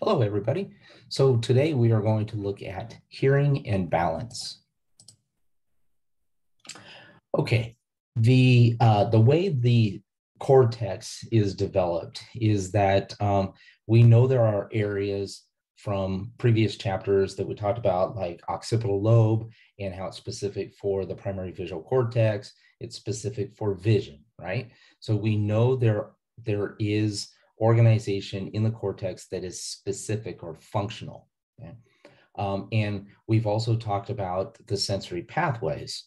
Hello, everybody. So today we are going to look at hearing and balance. Okay, the way the cortex is developed is that we know there are areas from previous chapters that we talked about, like occipital lobe and how it's specific for the primary visual cortex. It's specific for vision, right? So we know there is organization in the cortex that is specific or functional. Okay? And we've also talked about the sensory pathways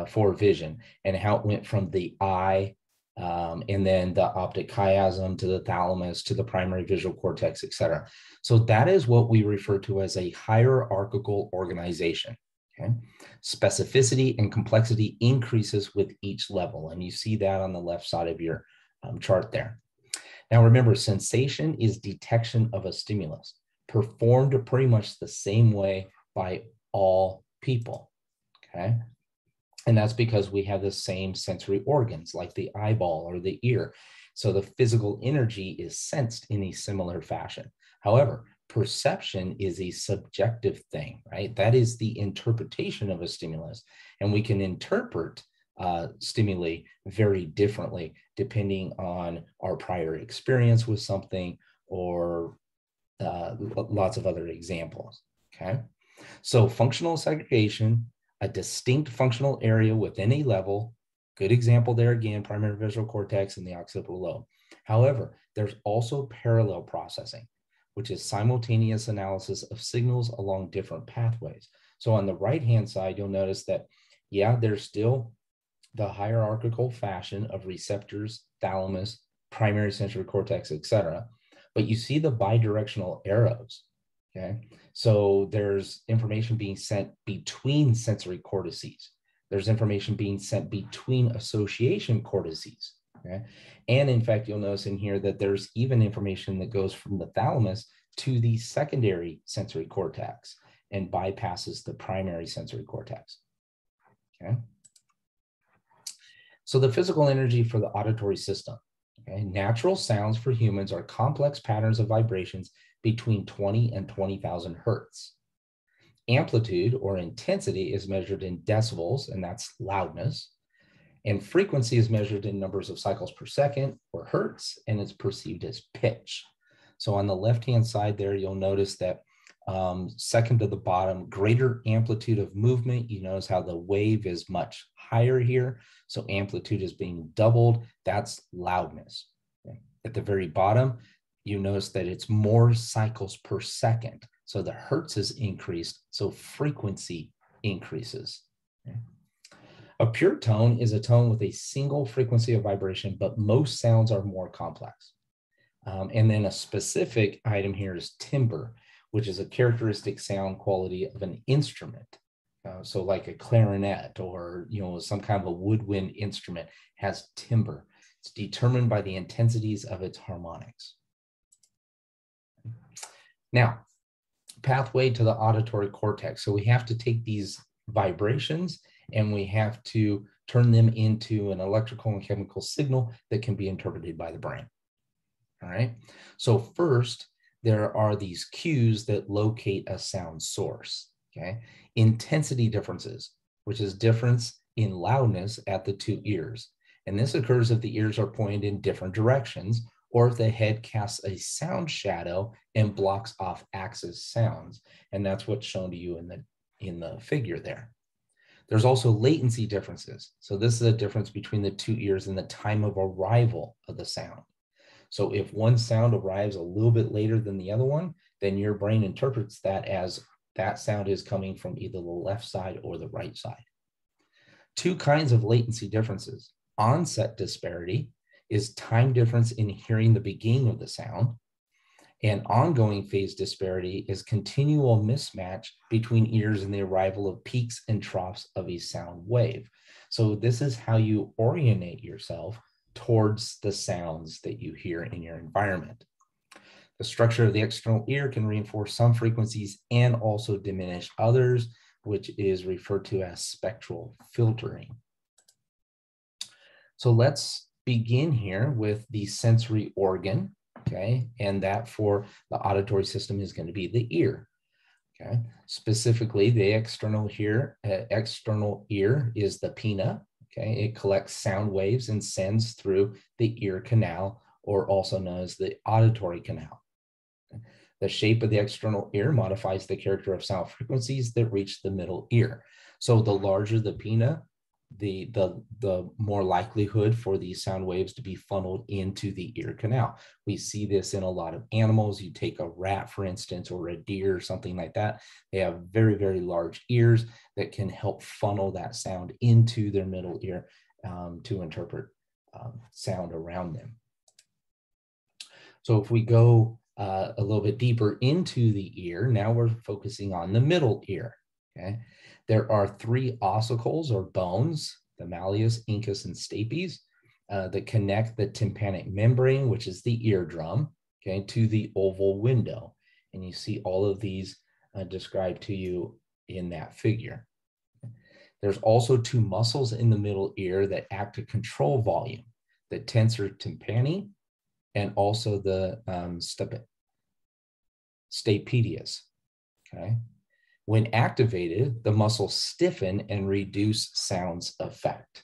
for vision and how it went from the eye and then the optic chiasm to the thalamus to the primary visual cortex, et cetera. So that is what we refer to as a hierarchical organization. Okay? Specificity and complexity increases with each level, and you see that on the left side of your chart there. Now remember, sensation is detection of a stimulus, performed pretty much the same way by all people, okay? And that's because we have the same sensory organs, like the eyeball or the ear. So the physical energy is sensed in a similar fashion. However, perception is a subjective thing, right? That is the interpretation of a stimulus, and we can interpret stimuli very differently depending on our prior experience with something or lots of other examples, okay? So functional segregation, a distinct functional area within a level, good example there again, primary visual cortex and the occipital lobe. However, there's also parallel processing, which is simultaneous analysis of signals along different pathways. So on the right-hand side, you'll notice that, yeah, there's still the hierarchical fashion of receptors, thalamus, primary sensory cortex, et cetera. But you see the bidirectional arrows, okay? So there's information being sent between sensory cortices. There's information being sent between association cortices, okay? And in fact, you'll notice in here that there's even information that goes from the thalamus to the secondary sensory cortex and bypasses the primary sensory cortex, okay? So the physical energy for the auditory system, okay? Natural sounds for humans are complex patterns of vibrations between 20 and 20,000 hertz. Amplitude or intensity is measured in decibels, and that's loudness. And frequency is measured in numbers of cycles per second or hertz, and it's perceived as pitch. So on the left-hand side there, you'll notice that second to the bottom, greater amplitude of movement. You notice how the wave is much higher here. So amplitude is being doubled. That's loudness. Okay. At the very bottom, you notice that it's more cycles per second. So the hertz is increased, so frequency increases. Okay. A pure tone is a tone with a single frequency of vibration, but most sounds are more complex. And then a specific item here is timbre, which is a characteristic sound quality of an instrument. So like a clarinet or some kind of a woodwind instrument has timbre. It's determined by the intensities of its harmonics. Now, pathway to the auditory cortex. So we have to take these vibrations and we have to turn them into an electrical and chemical signal that can be interpreted by the brain. All right. So first, there are these cues that locate a sound source. Okay. Intensity differences, which is difference in loudness at the two ears. And this occurs if the ears are pointed in different directions, or if the head casts a sound shadow and blocks off axis sounds. And that's what's shown to you in the figure there. There's also latency differences. So this is a difference between the two ears and the time of arrival of the sound. So if one sound arrives a little bit later than the other one, then your brain interprets that as that sound is coming from either the left side or the right side. Two kinds of latency differences. Onset disparity is time difference in hearing the beginning of the sound, and ongoing phase disparity is continual mismatch between ears and the arrival of peaks and troughs of a sound wave. So this is how you orientate yourself towards the sounds that you hear in your environment. The structure of the external ear can reinforce some frequencies and also diminish others, which is referred to as spectral filtering. So let's begin here with the sensory organ okay? And that for the auditory system is going to be the ear, okay? Specifically, the external ear is the pinna, okay? It collects sound waves and sends through the ear canal, or also known as the auditory canal. The shape of the external ear modifies the character of sound frequencies that reach the middle ear. So the larger the pinna, the more likelihood for these sound waves to be funneled into the ear canal. We see this in a lot of animals. You take a rat, for instance, or a deer or something like that. They have very, very large ears that can help funnel that sound into their middle ear to interpret sound around them. So if we go a little bit deeper into the ear, now we're focusing on the middle ear, okay? There are 3 ossicles or bones, the malleus, incus, and stapes, that connect the tympanic membrane, which is the eardrum, okay, to the oval window. And you see all of these described to you in that figure. There's also 2 muscles in the middle ear that act to control volume, the tensor tympani and also the stapedius, okay? When activated, the muscles stiffen and reduce sound's effect.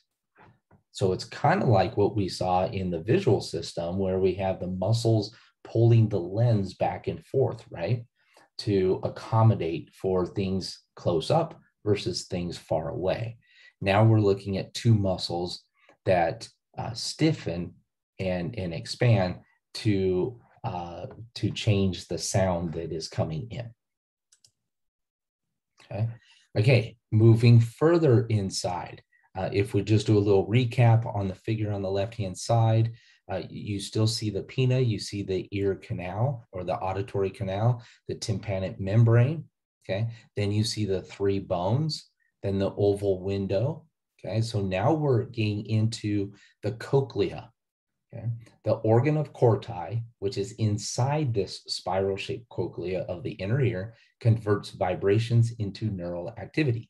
So it's kind of like what we saw in the visual system, where we have the muscles pulling the lens back and forth, right? To accommodate for things close up versus things far away. Now we're looking at 2 muscles that stiffen and expand to change the sound that is coming in. Okay, moving further inside, if we just do a little recap on the figure on the left-hand side, you still see the pinna, you see the ear canal or the auditory canal, the tympanic membrane, okay? Then you see the 3 bones, then the oval window, okay? So now we're getting into the cochlea, okay? The organ of corti, which is inside this spiral-shaped cochlea of the inner ear, converts vibrations into neural activity.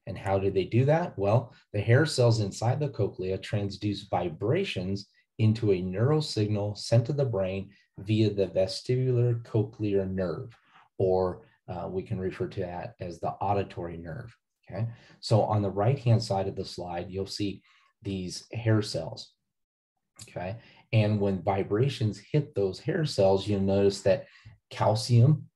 And how do they do that? Well, the hair cells inside the cochlea transduce vibrations into a neural signal sent to the brain via the vestibular cochlear nerve, or we can refer to that as the auditory nerve, okay? So on the right-hand side of the slide, you'll see these hair cells, okay? And when vibrations hit those hair cells, you'll notice that calcium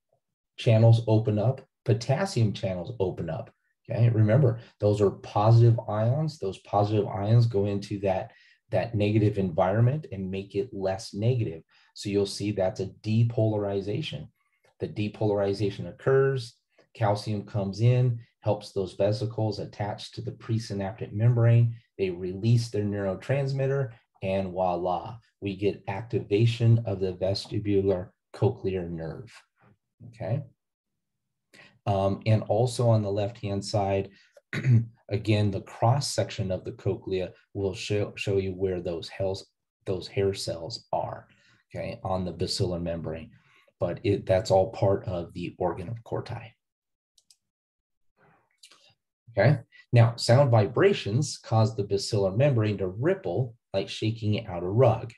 channels open up, potassium channels open up, okay? Remember, those are positive ions. Those positive ions go into that negative environment and make it less negative. So you'll see that's a depolarization. The depolarization occurs, calcium comes in, helps those vesicles attach to the presynaptic membrane. They release their neurotransmitter, and voila, we get activation of the vestibular cochlear nerve, okay? And also on the left-hand side, again, the cross section of the cochlea will show you where those hair cells are, okay, on the basilar membrane. But that's all part of the organ of corti. Okay, now sound vibrations cause the basilar membrane to ripple like shaking out a rug.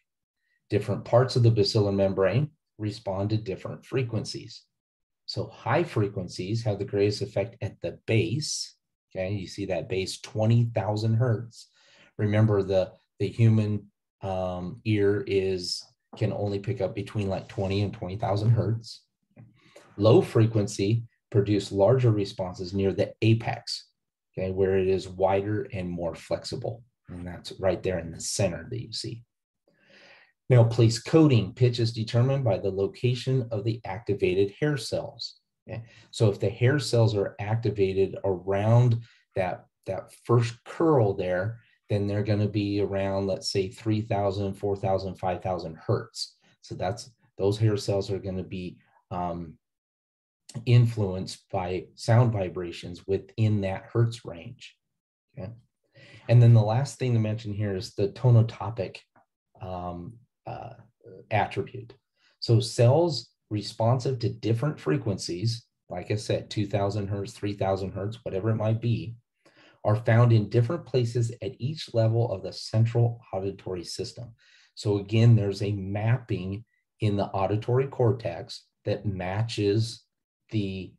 Different parts of the basilar membrane respond to different frequencies. So high frequencies have the greatest effect at the base. Okay, you see that base 20,000 hertz. Remember, the human ear can only pick up between like 20 and 20,000 hertz. Low frequency produce larger responses near the apex, okay, where it is wider and more flexible. And that's right there in the center that you see. Now, place coding. Pitch is determined by the location of the activated hair cells. Okay? So if the hair cells are activated around that first curl there, then they're going to be around, let's say, 3,000, 4,000, 5,000 hertz. So those hair cells are going to be influenced by sound vibrations within that hertz range. Okay? And then the last thing to mention here is the tonotopic attribute. So cells responsive to different frequencies, like I said, 2,000 hertz, 3,000 hertz, whatever it might be, are found in different places at each level of the central auditory system. So again, there's a mapping in the auditory cortex that matches the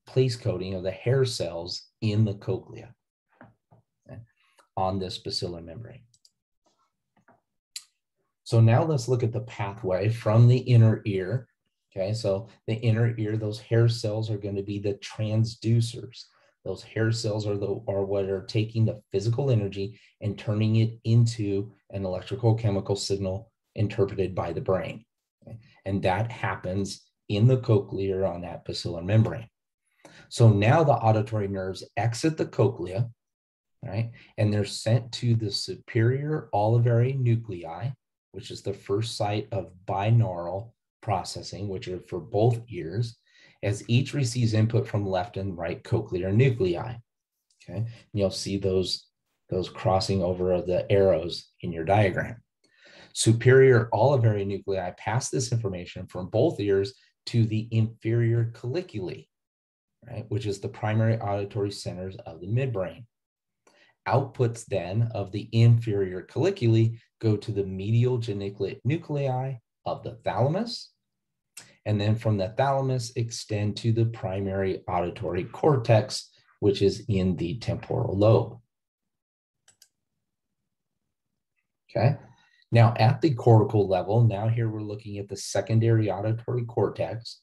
place coding of the hair cells in the cochlea, okay, on this basilar membrane. So now let's look at the pathway from the inner ear. Okay, so the inner ear, those hair cells are going to be the transducers. Those hair cells are what are taking the physical energy and turning it into an electrical chemical signal interpreted by the brain. Okay? And that happens in the cochlea on that basilar membrane. So now the auditory nerves exit the cochlea, right? And they're sent to the superior olivary nuclei, which is the first site of binaural processing, which are for both ears, as each receives input from left and right cochlear nuclei. Okay, and you'll see those crossing over of the arrows in your diagram. Superior olivary nuclei pass this information from both ears to the inferior colliculi, right, which is the primary auditory centers of the midbrain. Outputs then of the inferior colliculi go to the medial geniculate nuclei of the thalamus, and then from the thalamus extend to the primary auditory cortex, which is in the temporal lobe. Okay, now at the cortical level, now here we're looking at the secondary auditory cortex.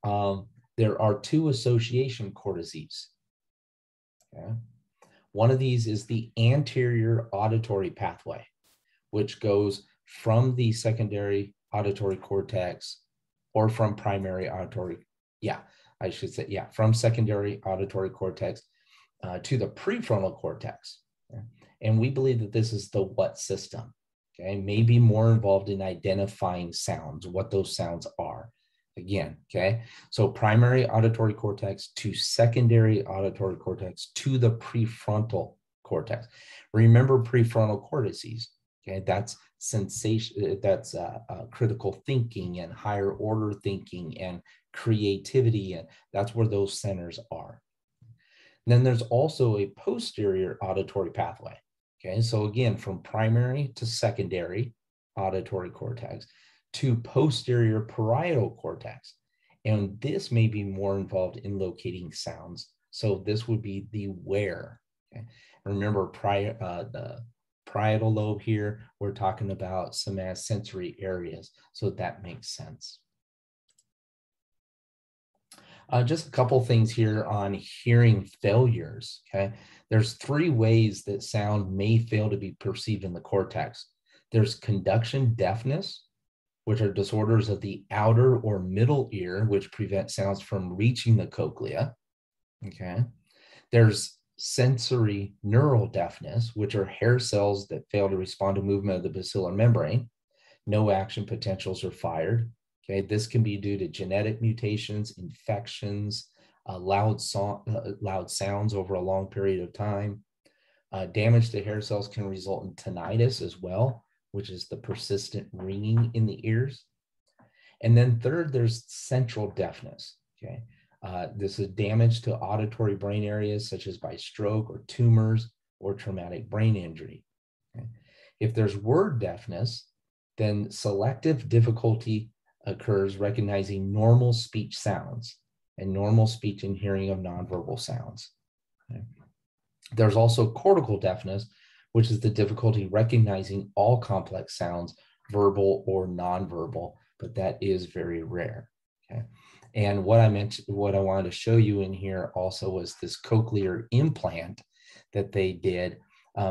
There are two association cortices. Okay. One of these is the anterior auditory pathway, which goes from the secondary auditory cortex or from primary auditory, from secondary auditory cortex to the prefrontal cortex. Okay? And we believe that this is the what system, okay? Maybe more involved in identifying sounds, what those sounds are. Again, okay? So primary auditory cortex to secondary auditory cortex to the prefrontal cortex. Remember prefrontal cortices, okay? That's sensation, that's critical thinking and higher order thinking and creativity, and that's where those centers are. And then there's also a posterior auditory pathway, okay? So again, from primary to secondary auditory cortex to posterior parietal cortex. And this may be more involved in locating sounds. So this would be the where. Okay? Remember, the parietal lobe here, we're talking about some sensory areas. So that makes sense. Just a couple things here on hearing failures, okay? There's three ways that sound may fail to be perceived in the cortex. There's conduction deafness, which are disorders of the outer or middle ear, which prevent sounds from reaching the cochlea, okay? There's sensory neural deafness, which are hair cells that fail to respond to movement of the basilar membrane. No action potentials are fired, okay? This can be due to genetic mutations, infections, loud sounds over a long period of time. Damage to hair cells can result in tinnitus as well, which is the persistent ringing in the ears. And then third, there's central deafness, okay? This is damage to auditory brain areas such as by stroke or tumors or traumatic brain injury. Okay? If there's word deafness, then selective difficulty occurs recognizing normal speech sounds and normal speech and hearing of nonverbal sounds. Okay? There's also cortical deafness, which is the difficulty recognizing all complex sounds, verbal or nonverbal, but that is very rare. Okay. And what I wanted to show you in here also was this cochlear implant that they did.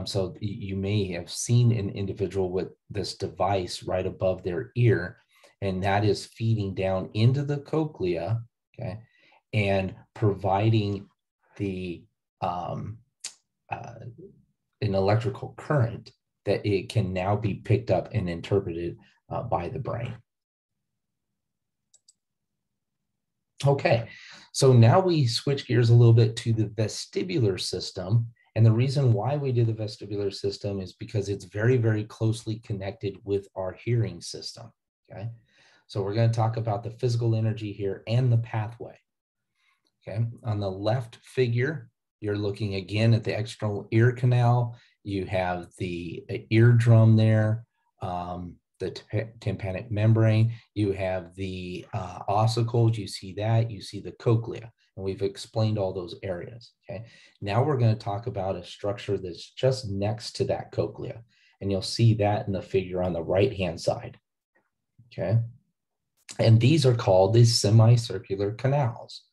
So you may have seen an individual with this device right above their ear, and that is feeding down into the cochlea, okay, and providing the an electrical current that it can now be picked up and interpreted by the brain. Okay, so now we switch gears a little bit to the vestibular system. And the reason why we do the vestibular system is because it's very, very closely connected with our hearing system, okay? So we're going to talk about the physical energy here and the pathway, okay? On the left figure, you're looking again at the external ear canal. You have the eardrum there. the tympanic membrane, you have the ossicles, you see that, you see the cochlea, and we've explained all those areas, okay? Now we're going to talk about a structure that's just next to that cochlea, and you'll see that in the figure on the right-hand side, okay? And these are called the semicircular canals.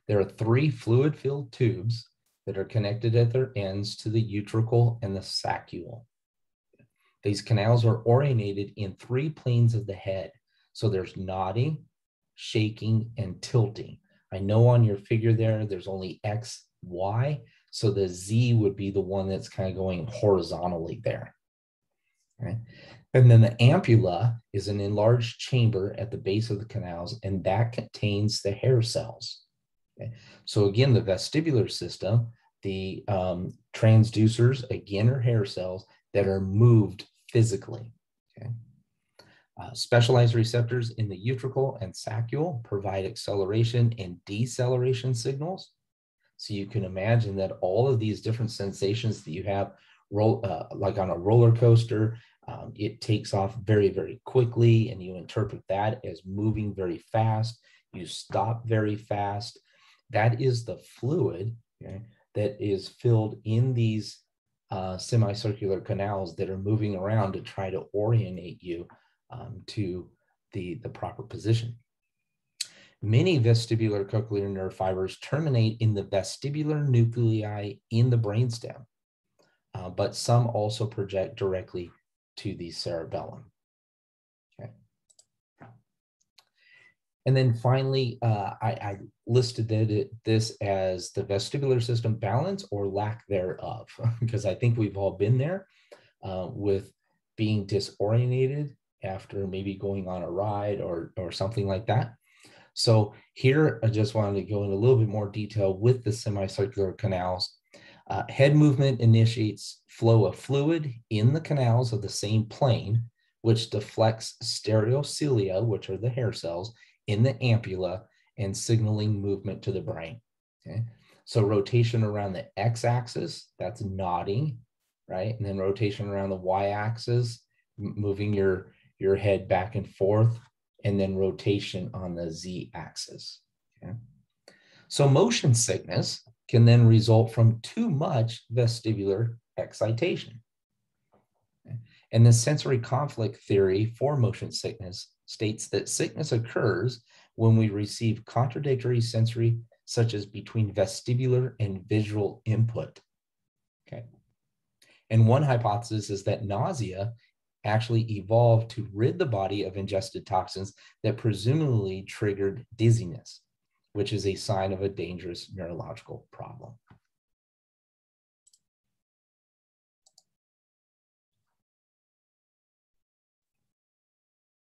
There are 3 fluid-filled tubes that are connected at their ends to the utricle and the saccule. These canals are orientated in 3 planes of the head. So there's nodding, shaking, and tilting. I know on your figure there's only X, Y. So the Z would be the one that's kind of going horizontally there. Okay. And then the ampulla is an enlarged chamber at the base of the canals, and that contains the hair cells. Okay. So again, the vestibular system, the transducers, again, are hair cells that are moved physically. Okay. Specialized receptors in the utricle and saccule provide acceleration and deceleration signals. So you can imagine that all of these different sensations that you have, like on a roller coaster, it takes off very, very quickly, and you interpret that as moving very fast. You stop very fast. That is the fluid, okay, that is filled in these semicircular canals that are moving around to try to orientate you to the proper position. Many vestibular cochlear nerve fibers terminate in the vestibular nuclei in the brainstem, but some also project directly to the cerebellum. Okay. And then finally, I listed this as the vestibular system balance or lack thereof, because I think we've all been there with being disoriented after maybe going on a ride or something like that. So here, I just wanted to go in a little bit more detail with the semicircular canals. Head movement initiates flow of fluid in the canals of the same plane, which deflects stereocilia, which are the hair cells, in the ampulla and signaling movement to the brain. Okay, so rotation around the x-axis, that's nodding, right? And then rotation around the y-axis, moving your head back and forth, and then rotation on the z-axis. Okay, so motion sickness can then result from too much vestibular excitation. Okay? And the sensory conflict theory for motion sickness states that sickness occurs when we receive contradictory sensory, such as between vestibular and visual input. Okay. And one hypothesis is that nausea actually evolved to rid the body of ingested toxins that presumably triggered dizziness, which is a sign of a dangerous neurological problem.